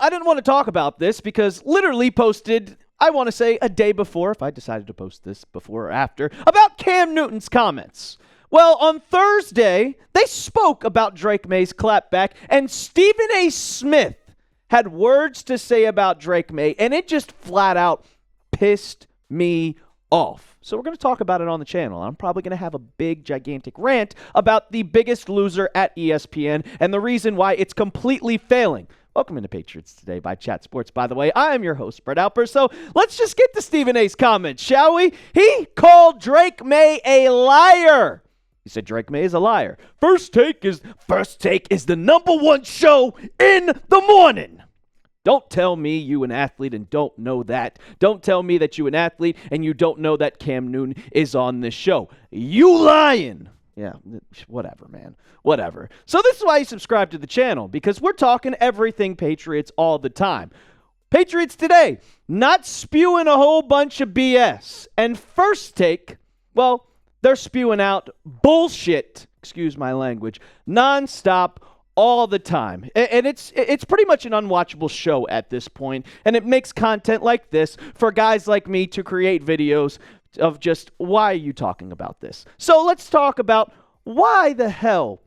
I didn't want to talk about this because literally posted, I want to say a day before, if I decided to post this before or after, about Cam Newton's comments. Well, on Thursday, they spoke about Drake Maye's clapback, and Stephen A. Smith had words to say about Drake Maye, and it just flat out pissed me off. So we're going to talk about it on the channel. I'm probably going to have a big, gigantic rant about the biggest loser at ESPN and the reason why it's completely failing. Welcome into Patriots Today by Chat Sports, by the way. I am your host, Brett Alper. So let's just get to Stephen A's comments, shall we? He called Drake Maye a liar. He said Drake Maye is a liar. First Take is the number one show in the morning. Don't tell me you an athlete and don't know that. Don't tell me that you an athlete and you don't know that Cam Newton is on this show. You lying. Yeah, whatever, man. Whatever. So this is why you subscribe to the channel, because we're talking everything Patriots all the time. Patriots Today, not spewing a whole bunch of BS. And First Take, well, they're spewing out bullshit, excuse my language, nonstop, all the time. And it's pretty much an unwatchable show at this point, and it makes content like this for guys like me to create videos of just, why are you talking about this? So let's talk about why the hell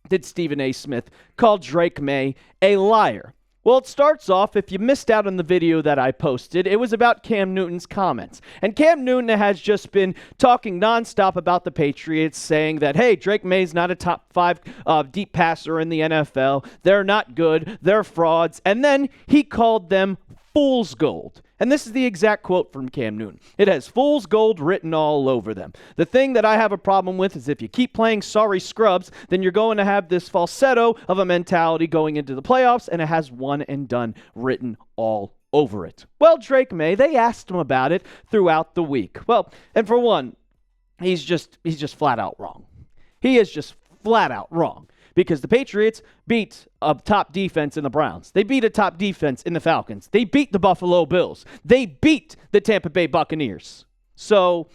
did Stephen A. Smith call Drake Maye a liar? Well, it starts off, if you missed out on the video that I posted, it was about Cam Newton's comments. And Cam Newton has just been talking nonstop about the Patriots, saying that, hey, Drake Maye's not a top 5 deep passer in the NFL. They're not good. They're frauds. And then he called them fool's gold. And this is the exact quote from Cam Newton. It has fool's gold written all over them. The thing that I have a problem with is if you keep playing sorry scrubs, then you're going to have this falsetto of a mentality going into the playoffs, and it has one and done written all over it. Well, Drake Maye, they asked him about it throughout the week. Well, and for one, he's just flat out wrong. He is just flat out wrong. Because the Patriots beat a top defense in the Browns. They beat a top defense in the Falcons. They beat the Buffalo Bills. They beat the Tampa Bay Buccaneers. So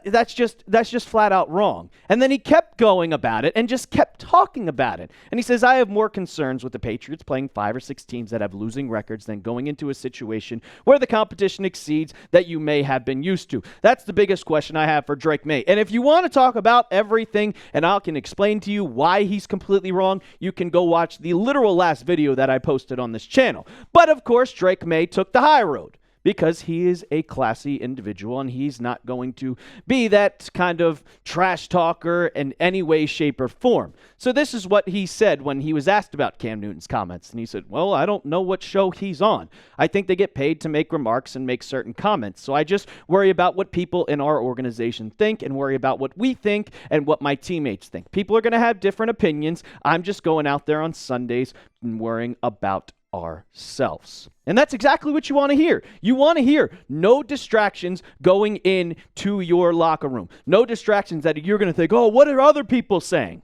that's just flat out wrong. And then he kept going about it and just kept talking about it. And he says, I have more concerns with the Patriots playing 5 or 6 teams that have losing records than going into a situation where the competition exceeds that you may have been used to. That's the biggest question I have for Drake Maye. And if you want to talk about everything and I can explain to you why he's completely wrong, you can go watch the literal last video that I posted on this channel. But of course, Drake Maye took the high road, because he is a classy individual and he's not going to be that kind of trash talker in any way, shape, or form. So this is what he said when he was asked about Cam Newton's comments. And he said, well, I don't know what show he's on. I think they get paid to make remarks and make certain comments. So I just worry about what people in our organization think and worry about what we think and what my teammates think. People are going to have different opinions. I'm just going out there on Sundays and worrying about ourselves. And that's exactly what you want to hear. You want to hear no distractions going into your locker room. No distractions that you're going to think, oh, what are other people saying?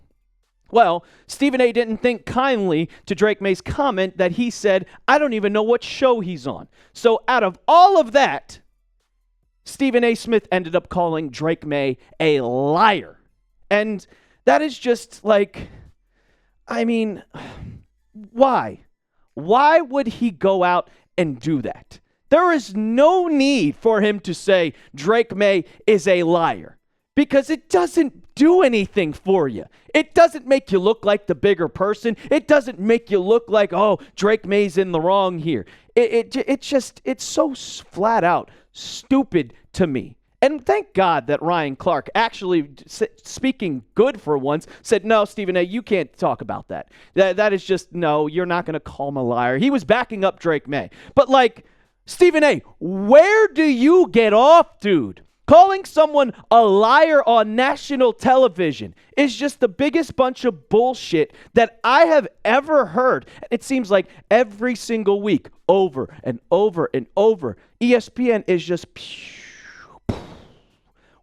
Well, Stephen A. didn't think kindly to Drake Maye's comment that he said, I don't even know what show he's on. So out of all of that, Stephen A. Smith ended up calling Drake Maye a liar. And that is just like, I mean, why? Why would he go out and do that? There is no need for him to say Drake Maye is a liar, because it doesn't do anything for you. It doesn't make you look like the bigger person. It doesn't make you look like, oh, Drake Maye's in the wrong here. It's so flat out stupid to me. And thank God that Ryan Clark, actually speaking good for once, said, no, Stephen A., you can't talk about that. That is just, no, you're not going to call him a liar. He was backing up Drake Maye. But like, Stephen A., where do you get off, dude? Calling someone a liar on national television is just the biggest bunch of bullshit that I have ever heard. It seems like every single week, over and over and over, ESPN is just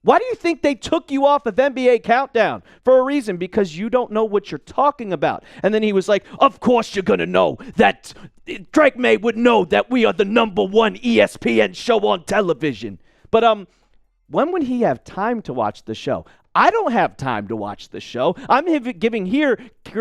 why do you think they took you off of NBA Countdown? For a reason, because you don't know what you're talking about. And then he was like, of course you're going to know that Drake Maye would know that we are the number one ESPN show on television. But when would he have time to watch the show? I don't have time to watch the show. I'm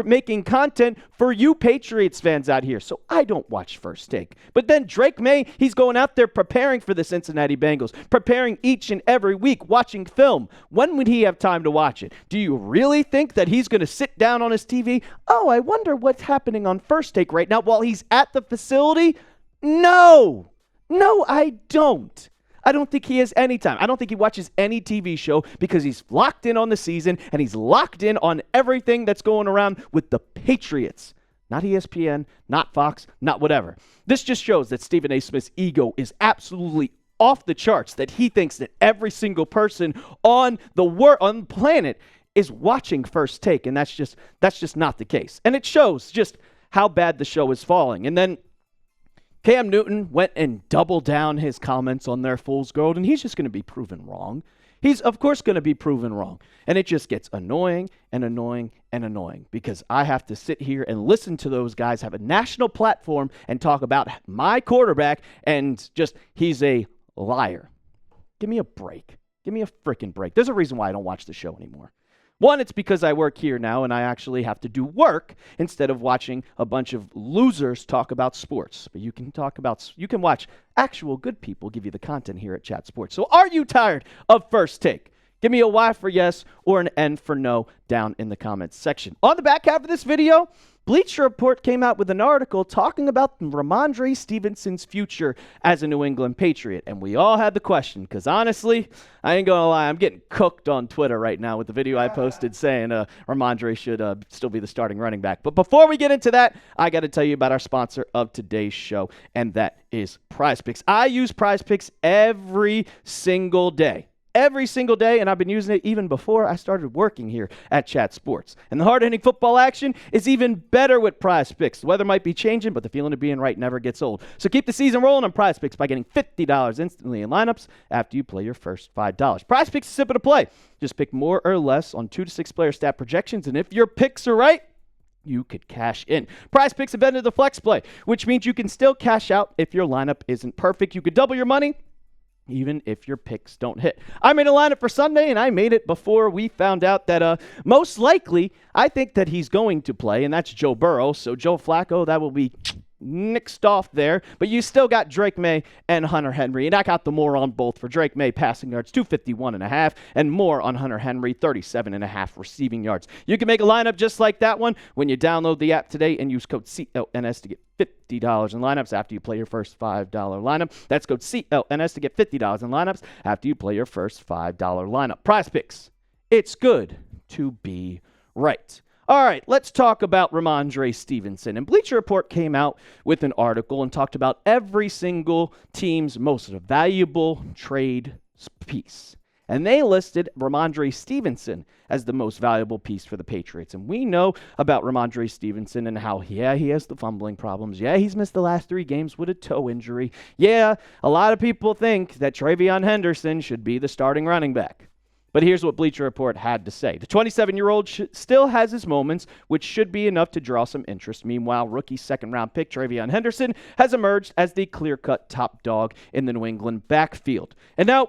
making content for you Patriots fans out here, so I don't watch First Take. But then Drake Maye, he's going out there preparing for the Cincinnati Bengals, preparing each and every week, watching film. When would he have time to watch it? Do you really think that he's going to sit down on his TV? Oh, I wonder what's happening on First Take right now while he's at the facility? No, I don't. I don't think he has any time. I don't think he watches any TV show because he's locked in on the season and he's locked in on everything that's going around with the Patriots. Not ESPN, not Fox, not whatever. This just shows that Stephen A. Smith's ego is absolutely off the charts, that he thinks that every single person on the planet is watching First Take, and that's just not the case. And it shows just how bad the show is falling. And then Cam Newton went and doubled down his comments on their Fool's Gold, and he's just going to be proven wrong. He's, of course, going to be proven wrong. And it just gets annoying and annoying and annoying because I have to sit here and listen to those guys have a national platform and talk about my quarterback and just, he's a liar. Give me a break. Give me a freaking break. There's a reason why I don't watch the show anymore. One, it's because I work here now and I actually have to do work instead of watching a bunch of losers talk about sports. But you can watch actual good people give you the content here at Chat Sports. So are you tired of First Take? Give me a Y for yes or an N for no down in the comments section. On the back half of this video, Bleacher Report came out with an article talking about Ramondre Stevenson's future as a New England Patriot. And we all had the question, because honestly, I ain't going to lie, I'm getting cooked on Twitter right now with the video I posted saying Ramondre should still be the starting running back. But before we get into that, I got to tell you about our sponsor of today's show, and that is PrizePicks. I use PrizePicks every single day. Every single day, and I've been using it even before I started working here at Chat Sports. And the hard-hitting football action is even better with PrizePicks. The weather might be changing, but the feeling of being right never gets old. So keep the season rolling on PrizePicks by getting $50 instantly in lineups after you play your first $5. PrizePicks is simple to play. Just pick more or less on 2 to 6 player stat projections, and if your picks are right, you could cash in. PrizePicks invented the flex play, which means you can still cash out if your lineup isn't perfect. You could double your money even if your picks don't hit. I made a lineup for Sunday, and I made it before we found out that most likely I think that he's going to play, and that's Joe Burrow. So Joe Flacco, that will be nixed off there. But you still got Drake Maye and Hunter Henry, and I got the more on both for Drake Maye passing yards, 251.5, and more on Hunter Henry, 37.5 receiving yards. You can make a lineup just like that one when you download the app today and use code CLNS to get $50 in lineups after you play your first $5 lineup. That's code CLNS to get $50 in lineups after you play your first $5 lineup. PrizePicks, it's good to be right. All right, let's talk about Ramondre Stevenson. And Bleacher Report came out with an article and talked about every single team's most valuable trade piece. And they listed Ramondre Stevenson as the most valuable piece for the Patriots. And we know about Ramondre Stevenson and how, he has the fumbling problems. Yeah, he's missed the last 3 games with a toe injury. Yeah, a lot of people think that TreVeyon Henderson should be the starting running back. But here's what Bleacher Report had to say. The 27-year-old still has his moments, which should be enough to draw some interest. Meanwhile, rookie second-round pick TreVeyon Henderson has emerged as the clear-cut top dog in the New England backfield. And now,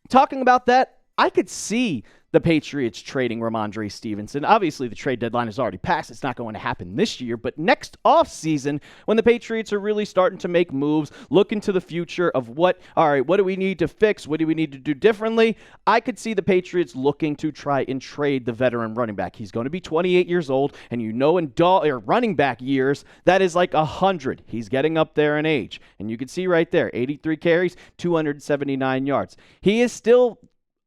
talking about that, I could see the Patriots trading Ramondre Stevenson. Obviously, the trade deadline has already passed. It's not going to happen this year. But next offseason, when the Patriots are really starting to make moves, look into the future of what do we need to fix? What do we need to do differently? I could see the Patriots looking to try and trade the veteran running back. He's going to be 28 years old, and in running back years, that is like 100. He's getting up there in age. And you can see right there, 83 carries, 279 yards. He is still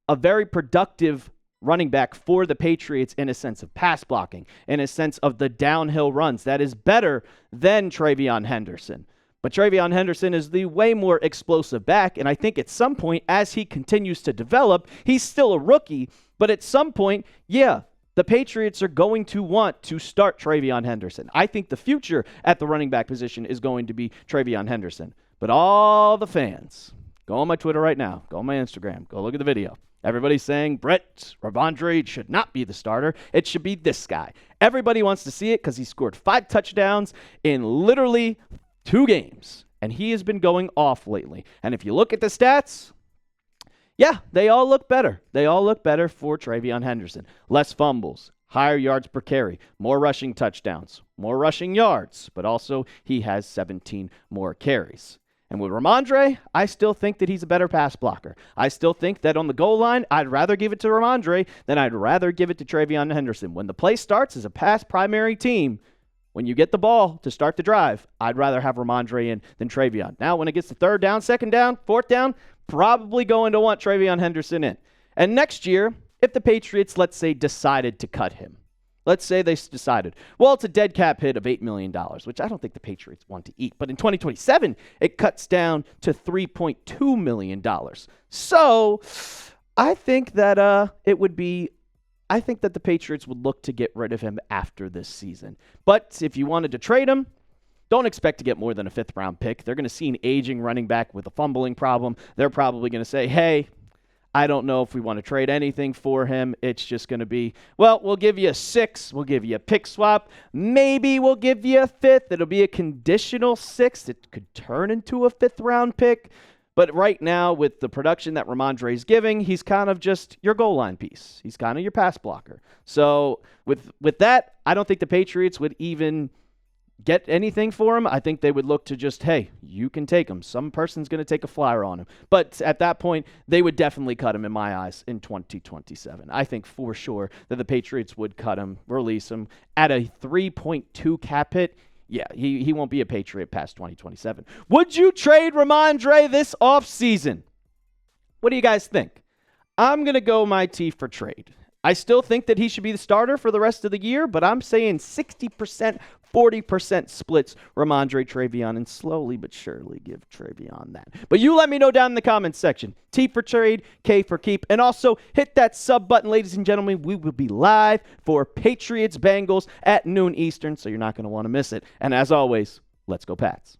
a very productive running back for the Patriots in a sense of pass blocking, in a sense of the downhill runs. That is better than TreVeyon Henderson. But TreVeyon Henderson is the way more explosive back, and I think at some point, as he continues to develop, he's still a rookie, but at some point, the Patriots are going to want to start TreVeyon Henderson. I think the future at the running back position is going to be TreVeyon Henderson. But all the fans, go on my Twitter right now, go on my Instagram, go look at the video. Everybody's saying, Brett, Ramondre should not be the starter. It should be this guy. Everybody wants to see it because he scored 5 touchdowns in literally 2 games. And he has been going off lately. And if you look at the stats, Yeah, they all look better. They all look better for TreVeyon Henderson. Less fumbles, higher yards per carry, more rushing touchdowns, more rushing yards, but also he has 17 more carries. And with Ramondre, I still think that he's a better pass blocker. I still think that on the goal line, I'd rather give it to Ramondre than I'd rather give it to TreVeyon Henderson. When the play starts as a pass primary team, when you get the ball to start the drive, I'd rather have Ramondre in than TreVeyon. Now, when it gets to third down, second down, fourth down, probably going to want TreVeyon Henderson in. And next year, if the Patriots, let's say, decided to cut him, let's say they decided, well, it's a dead cap hit of $8 million, which I don't think the Patriots want to eat. But in 2027, it cuts down to $3.2 million. So I think that I think that the Patriots would look to get rid of him after this season. But if you wanted to trade him, don't expect to get more than a fifth-round pick. They're going to see an aging running back with a fumbling problem. They're probably going to say, hey, I don't know if we want to trade anything for him. It's just going to be, well, we'll give you a 6. We'll give you a pick swap. Maybe we'll give you a 5th. It'll be a conditional 6th. It could turn into a 5th-round pick. But right now, with the production that Ramondre is giving, he's kind of just your goal line piece. He's kind of your pass blocker. So with that, I don't think the Patriots would even get anything for him. I think they would look to just, hey, you can take him. Some person's going to take a flyer on him. But at that point, they would definitely cut him, in my eyes, in 2027. I think for sure that the Patriots would cut him, release him at a 3.2 cap hit. Yeah, he won't be a Patriot past 2027. Would you trade Ramondre this offseason? What do you guys think? I'm going to go my T for trade. I still think that he should be the starter for the rest of the year, but I'm saying 60%, 40% splits Ramondre, TreVeyon, and slowly but surely give TreVeyon that. But you let me know down in the comments section. T for trade, K for keep. And also hit that sub button, ladies and gentlemen. We will be live for Patriots Bengals at noon Eastern, so you're not going to want to miss it. And as always, let's go Pats.